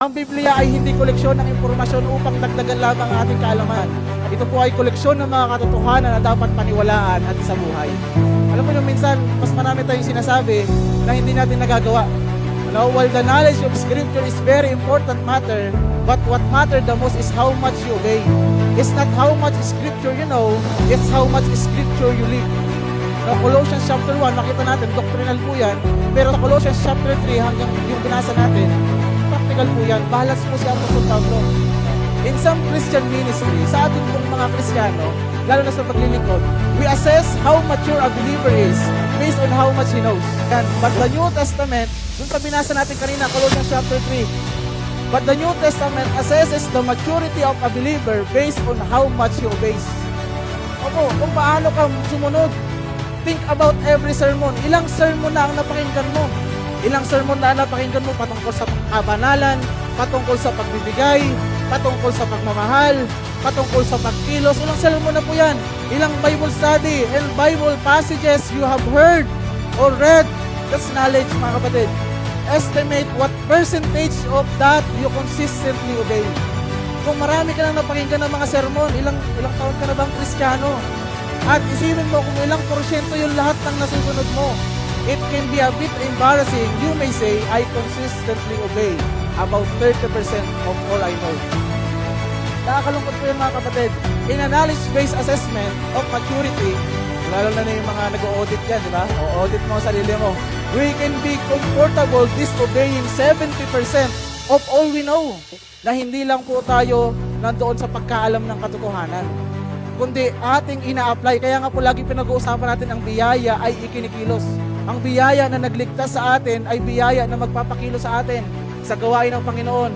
Ang Biblia ay hindi koleksyon ng impormasyon upang dagdagan lamang ang ating kaalaman. Ito po ay koleksyon ng mga katotohanan na dapat paniwalaan at sa buhay. Alam mo yung minsan, mas marami tayong sinasabi na hindi natin nagagawa. While the knowledge of Scripture is very important matter, but what matter the most is how much you obey. It's not how much Scripture you know, it's how much Scripture you live. Sa Colossians chapter 1, makita natin, doctrinal po yan, pero sa Colossians chapter 3 hanggang yung binasa natin, practical po yan. Balance po si Apostol Pablo. In some Christian ministry, sa ating pong mga Kristiyano, lalo na sa paglilingkod, we assess how mature a believer is based on how much he knows. And, but the New Testament, dun sa binasa natin kanina, Colossians chapter 3, but the New Testament assesses the maturity of a believer based on how much he obeys. Opo, kung paano ka sumunod. Think about every sermon. Ilang sermon na ang napakinggan mo? Ilang sermon na napakinggan mo patungkol sa kabanalan, patungkol sa pagbibigay, patungkol sa pagmamahal, patungkol sa pagkilos. Ilang sermon na po yan? Ilang Bible study and Bible passages you have heard or read? That's knowledge, mga kapatid. Estimate what percentage of that you consistently obey. Kung marami ka nang napakinggan ng mga sermon, ilang taon ka na bang Kristiyano? At isipin mo kung ilang porsyento yung lahat ng nasusunod mo. It can be a bit embarrassing. You may say, I consistently obey about 30% of all I know. Nakakalungkot po yung mga kapatid. In a knowledge-based assessment of maturity, lalo na yung mga nag-audit yan, di ba? O audit mo ang sarili mo. We can be comfortable disobeying 70% of all we know. Na hindi lang po tayo nandoon sa pagkaalam ng katotohanan, kundi ating ina-apply. Kaya nga po lagi pinag-uusapan natin ang biyaya ay ikinikilos. Ang biyaya na nagligtas sa atin ay biyaya na magpapakilos sa atin sa gawain ng Panginoon.